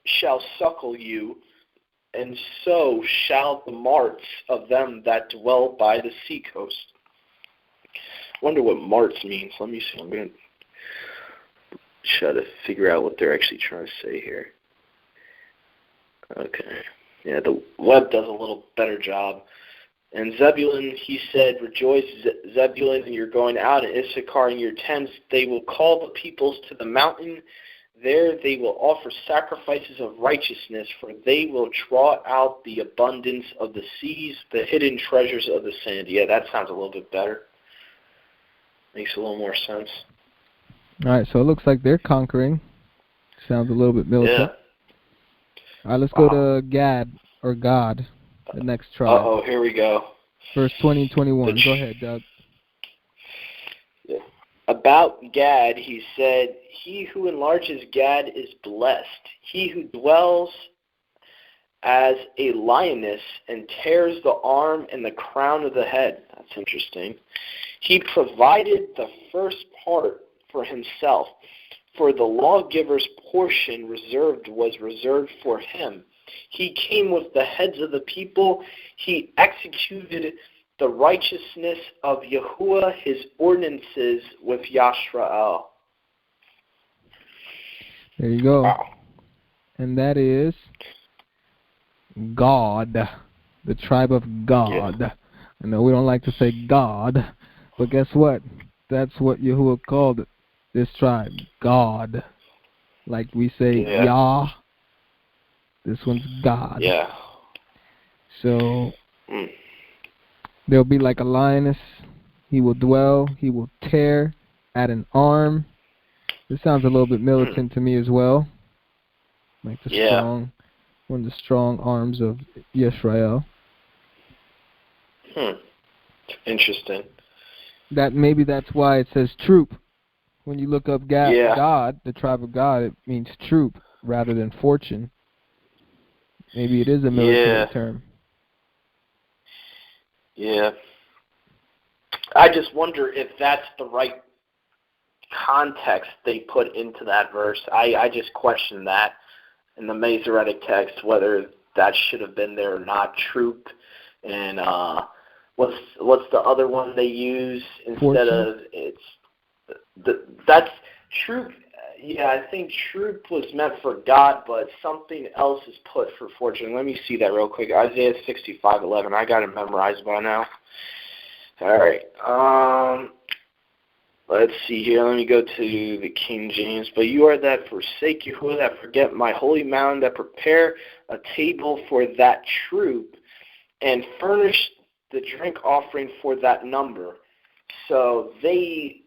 shall suckle you, and so shall the marts of them that dwell by the sea coast. I wonder what marts means. Let me see. I'm going to try to figure out what they're actually trying to say here. Okay. Yeah, the web does a little better job. And Zebulun, he said, Rejoice, Zebulun, and you're going out, and Issachar in your tents. They will call the peoples to the mountain. There they will offer sacrifices of righteousness, for they will draw out the abundance of the seas, the hidden treasures of the sand. Yeah, that sounds a little bit better. Makes a little more sense. All right, so it looks like they're conquering. Sounds a little bit militant. Yeah. All right, let's go to Gad, or God. the next tribe. Uh-oh, here we go. Verse 20 and 21. Go ahead, Doug. About Gad, he said, he who enlarges Gad is blessed. He who dwells as a lioness and tears the arm and the crown of the head. That's interesting. He provided the first part for himself, for the lawgiver's portion was reserved for him. He came with the heads of the people. He executed the righteousness of Yahuwah, his ordinances with Yashrael. There you go. Wow. And that is God, the tribe of God. Yeah. I know we don't like to say God, but guess what? That's what Yahuwah called it, this tribe, God. Like we say Yah, this one's God. Yeah. So there'll be like a lioness. He will dwell. He will tear at an arm. This sounds a little bit militant to me as well. Like the strong, one of the strong arms of Yisrael. Interesting. Maybe that's why it says troop. When you look up God, the tribe of God, it means troop rather than fortune. Maybe it is a military term. Yeah. I just wonder if that's the right context they put into that verse. I just question that in the Masoretic text, whether that should have been there or not. Troop and what's the other one they use instead fortune? of that's troop. Yeah, I think troop was meant for God, but something else is put for fortune. Let me see that real quick. Isaiah 65:11. I got it memorized by now. All right. Let's see here. Let me go to the King James. But you are that forsake Yahuwah, that forget my holy mountain, that prepare a table for that troop, and furnish the drink offering for that number. So they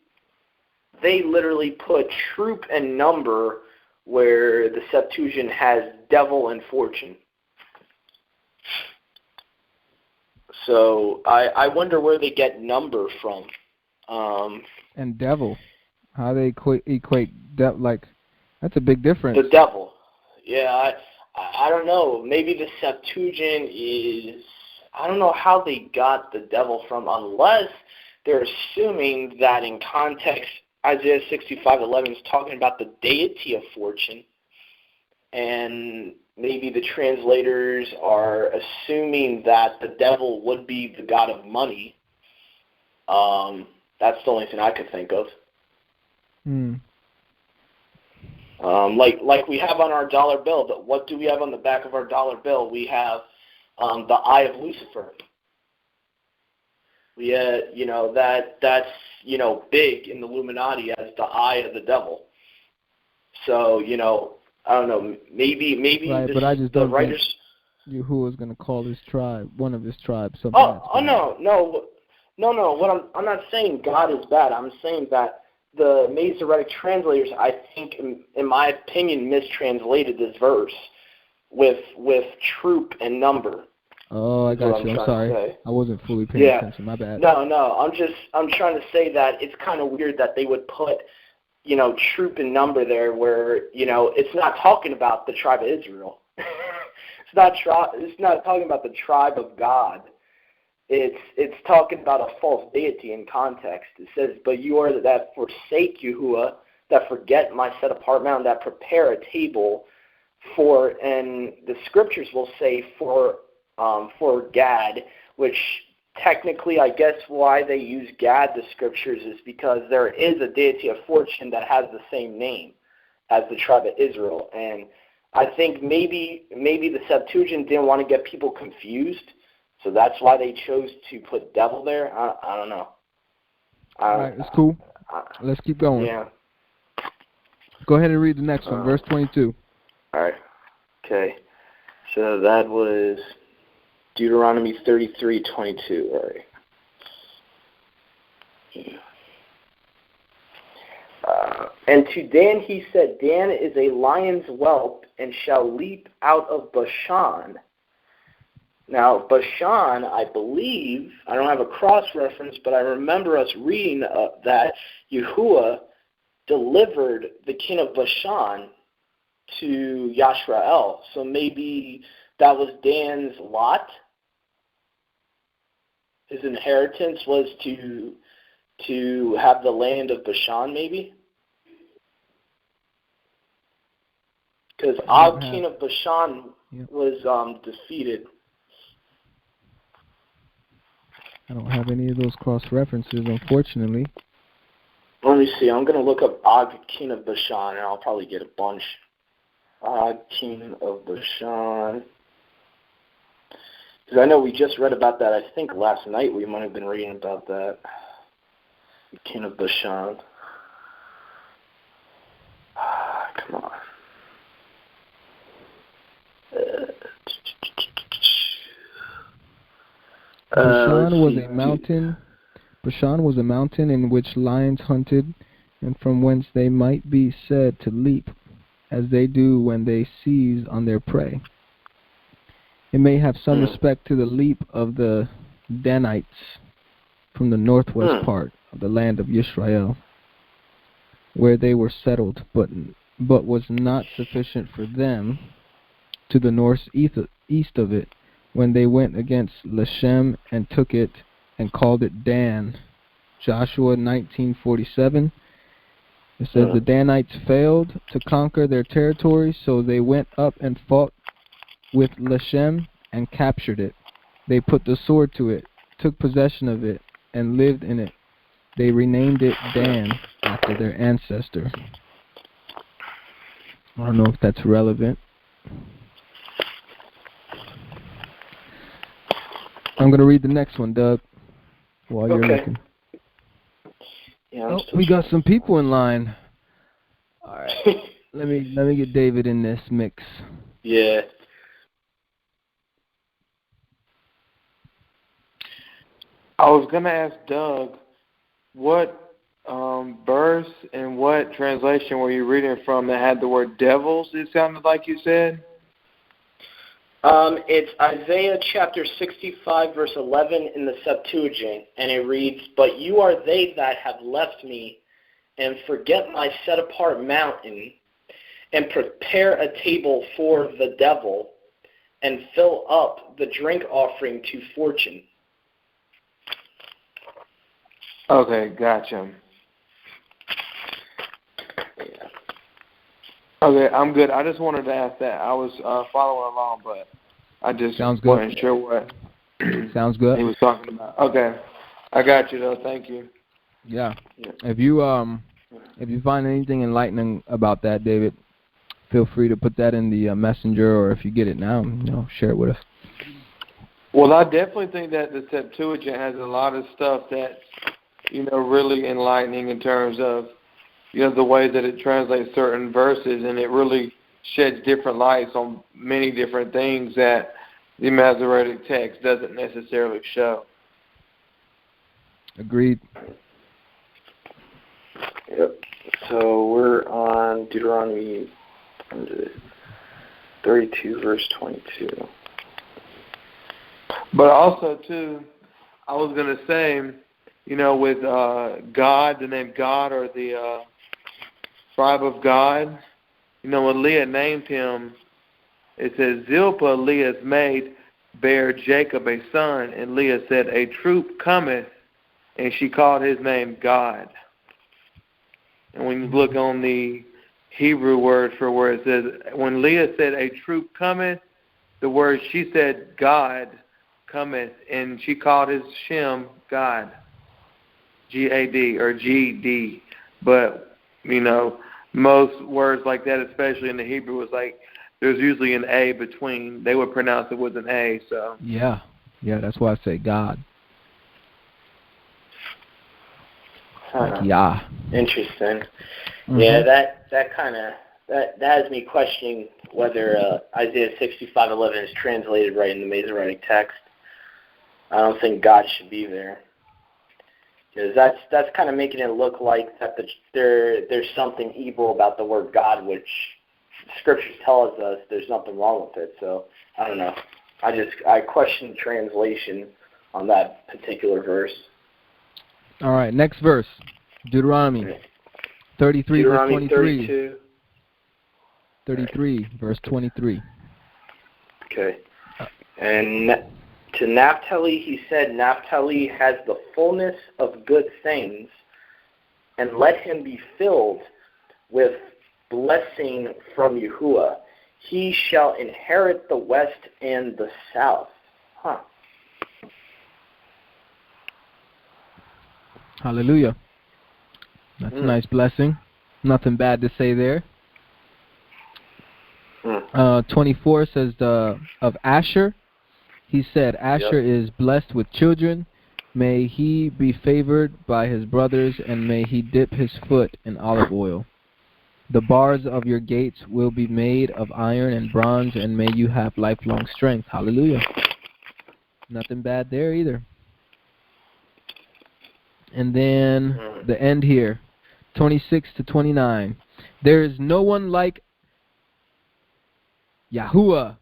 literally put troop and number where the Septuagint has devil and fortune. So I wonder where they get number from. And devil. How they equate like, that's a big difference. The devil. Yeah, I don't know. Maybe the Septuagint is, I don't know how they got the devil from, unless they're assuming that in context Isaiah 65:11 is talking about the deity of fortune, and maybe the translators are assuming that the devil would be the god of money. That's the only thing I could think of. Like we have on our dollar bill. But what do we have on the back of our dollar bill? We have the eye of Lucifer. We that's big in the Illuminati as the eye of the devil. So I don't know. Maybe right, this, but I just the don't writers. think Yahuwah is going to call his tribe, one of his tribes, something. No. What I'm not saying God is bad. I'm saying that the Masoretic translators, I think, in my opinion, mistranslated this verse with troop and number. Oh, I got you. I'm sorry. I wasn't fully paying attention. My bad. No. I'm trying to say that it's kind of weird that they would put, troop and number there where, it's not talking about the tribe of Israel. It's not talking about the tribe of God. It's talking about a false deity in context. It says, but you are that forsake Yahuwah, that forget my set apart mountain, that prepare a table for, and the scriptures will say for Gad, which technically I guess why they use Gad, the scriptures, is because there is a deity of fortune that has the same name as the tribe of Israel. And I think maybe the Septuagint didn't want to get people confused, so that's why they chose to put devil there. I don't know. All right, it's cool. Let's keep going. Yeah. Go ahead and read the next one, verse 22. All right. Okay. So that was Deuteronomy 33:22. All right. And to Dan he said, Dan is a lion's whelp and shall leap out of Bashan. Now, Bashan, I believe, I don't have a cross-reference, but I remember us reading that Yahuwah delivered the king of Bashan to Yashrael. So maybe that was Dan's lot. His inheritance was to have the land of Bashan, maybe? Because Og, king of Bashan, was defeated. I don't have any of those cross-references, unfortunately. Let me see. I'm going to look up Og, king of Bashan, and I'll probably get a bunch. Og, king of Bashan. Because I know we just read about that. I think last night we might have been reading about that. The king of Bashan. Come on. Bashan was a mountain. Bashan was a mountain in which lions hunted, and from whence they might be said to leap, as they do when they seize on their prey. It may have some respect to the leap of the Danites from the northwest part of the land of Israel, where they were settled, but was not sufficient for them to the northeast of it, when they went against Lashem and took it and called it Dan. Joshua 19:47. It says the Danites failed to conquer their territory, so they went up and fought with Lashem and captured it. They put the sword to it, took possession of it, and lived in it. They renamed it Dan after their ancestor. I don't know if that's relevant. I'm going to read the next one, Doug, while you're looking. Yeah, we got some people in line. All right. let me get David in this mix. Yeah. I was going to ask Doug, what verse and what translation were you reading from that had the word devils, it sounded like you said? It's Isaiah chapter 65, verse 11 in the Septuagint, and it reads, "But you are they that have left me, and forget my set-apart mountain, and prepare a table for the devil, and fill up the drink offering to fortune." Okay, gotcha. Yeah. Okay, I'm good. I just wanted to ask that. I was following along, but I just wasn't sure what Sounds good. he was talking about. Okay, I got you though. Thank you. Yeah. If you find anything enlightening about that, David, feel free to put that in the messenger, or if you get it now, share it with us. Well, I definitely think that the Septuagint has a lot of stuff that's really enlightening in terms of the way that it translates certain verses, and it really sheds different lights on many different things that the Masoretic text doesn't necessarily show. Agreed. Yep. So we're on Deuteronomy 32, verse 22. But also, too, I was going to say, with God, the name God, or the tribe of God, when Leah named him, it says, Zilpah, Leah's maid, bare Jacob a son, and Leah said, a troop cometh, and she called his name God. And when you look on the Hebrew word for where it says, when Leah said, a troop cometh, the word she said, God cometh, and she called his Shem God, G-A-D, or G-D. But, most words like that, especially in the Hebrew, was like there's usually an A between. They would pronounce it with an A. So yeah, that's why I say God. Like Yah. Interesting. Mm-hmm. Yeah, that kind of that has me questioning whether Isaiah 65:11 is translated right in the Masoretic text. I don't think God should be there. Because that's kind of making it look like that there's something evil about the word God, which Scripture tells us there's nothing wrong with it. So I don't know. I questioned translation on that particular verse. All right, next verse. Deuteronomy 33, verse 23. 32. 33, verse 23. Okay. And to Naphtali he said, Naphtali has the fullness of good things, and let him be filled with blessing from Yahuwah. He shall inherit the west and the south. Huh. Hallelujah. That's a nice blessing. Nothing bad to say there. 24 says of Asher. He said, Asher is blessed with children. May he be favored by his brothers, and may he dip his foot in olive oil. The bars of your gates will be made of iron and bronze, and may you have lifelong strength. Hallelujah. Nothing bad there either. And then the end here, 26 to 29. There is no one like Yahuwah.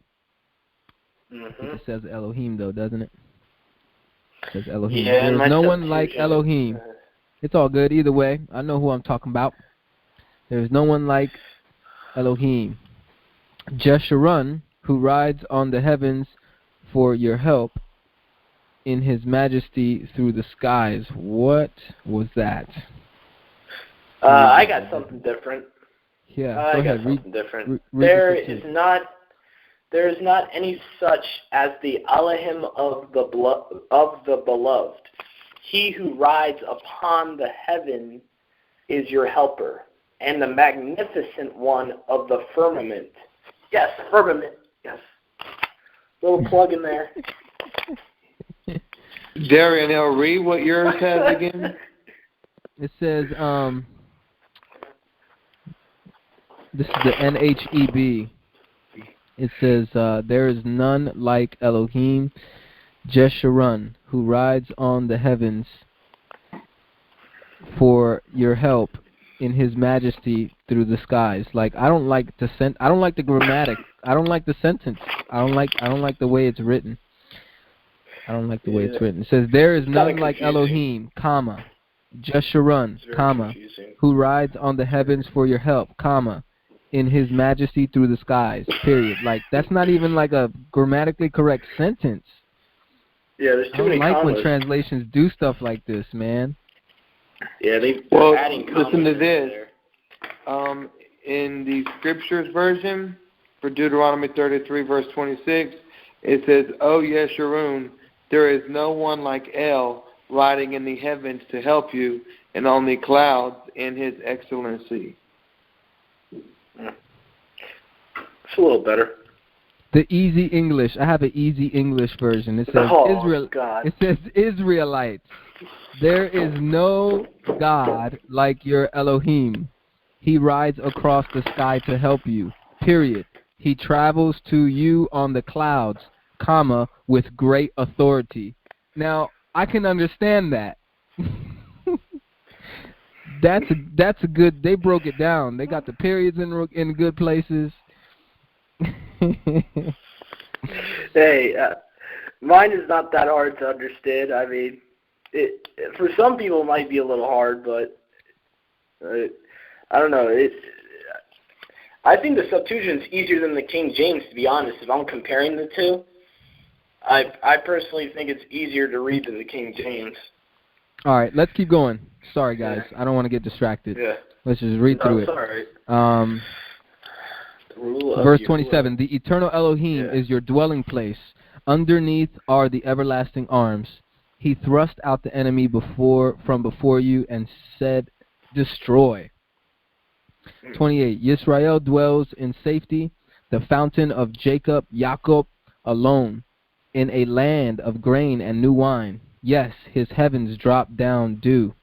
I think it says Elohim, though, doesn't it? It says Elohim. Yeah, there is no one like Elohim. It's all good either way. I know who I'm talking about. There is no one like Elohim. Jeshurun, who rides on the heavens for your help in his majesty through the skies. What was that? I got something different. Yeah, I go got ahead. something different. Read There is not any such as the Elohim of the beloved. He who rides upon the heaven is your helper, and the magnificent one of the firmament. Yes, firmament. Yes. Little plug in there. Darian L. Reed, what yours says again? It says, this is the NHEB. It says, there is none like Elohim, Jeshurun, who rides on the heavens for your help in his majesty through the skies. Like, I don't like the grammatic. I don't like the sentence. I don't like the way it's written. I don't like the way it's written. It says, there is none like Elohim, comma, Jeshurun, comma, who rides on the heavens for your help, comma, in his majesty through the skies, period. Like, that's not even like a grammatically correct sentence. Yeah, there's too many commas. I don't like when translations do stuff like this, man. Yeah, they're adding commas. Listen to this. In the Scriptures version, for Deuteronomy 33, verse 26, it says, O Yeshurun, there is no one like El, riding in the heavens to help you, and on the clouds in his excellency. It's a little better. The Easy English. I have an Easy English version. It says It says Israelites. There is no God like your Elohim. He rides across the sky to help you. Period. He travels to you on the clouds, comma, with great authority. Now, I can understand that. That's a good. They broke it down. They got the periods in good places. Hey, mine is not that hard to understand. I mean, for some people it might be a little hard, but I don't know. I think the Septuagint's easier than the King James, to be honest. If I'm comparing the two, I personally think it's easier to read than the King James. All right, let's keep going. Sorry, guys. I don't want to get distracted. Yeah. Let's just read through it. All right. Verse 27, the eternal Elohim is your dwelling place. Underneath are the everlasting arms. He thrust out the enemy from before you and said, destroy. 28, Yisrael dwells in safety, the fountain of Jacob, Yaakov, alone, in a land of grain and new wine. Yes, his heavens drop down dew.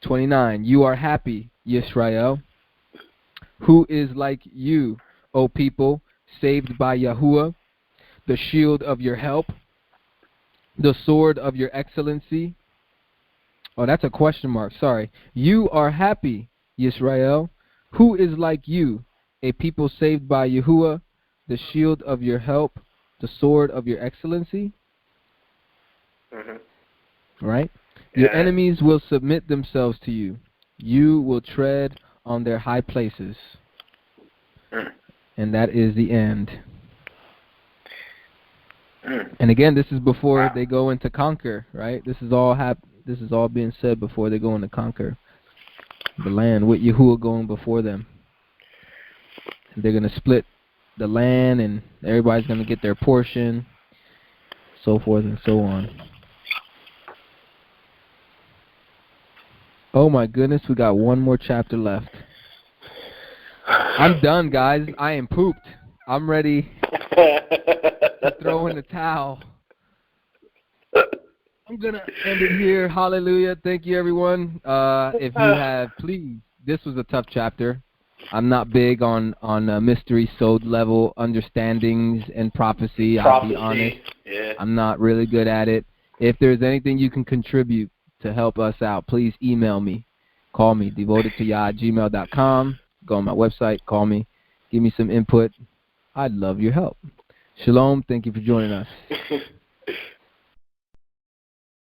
29, you are happy, Yisrael. Who is like you, O people, saved by Yahuwah, the shield of your help, the sword of your excellency? Oh, that's a question mark. Sorry. You are happy, Yisrael. Who is like you, a people saved by Yahuwah, the shield of your help, the sword of your excellency. Right? Your enemies will submit themselves to you. You will tread on their high places. And that is the end. And again, this is before they go into conquer, right? This is all being said before they go into conquer the land, with Yahuwah going before them. And they're going to split the land, and everybody's going to get their portion, so forth and so on. Oh my goodness, we got one more chapter left. I'm done, guys. I am pooped. I'm ready to throw in the towel. I'm going to end it here. Hallelujah. Thank you, everyone. If you have, please, this was a tough chapter. I'm not big on mystery sod level understandings and prophecy. I'll be honest. Yeah. I'm not really good at it. If there's anything you can contribute to help us out, please email me. Call me, devotedtoyah@gmail.com. Go on my website, call me, give me some input. I'd love your help. Shalom. Thank you for joining us.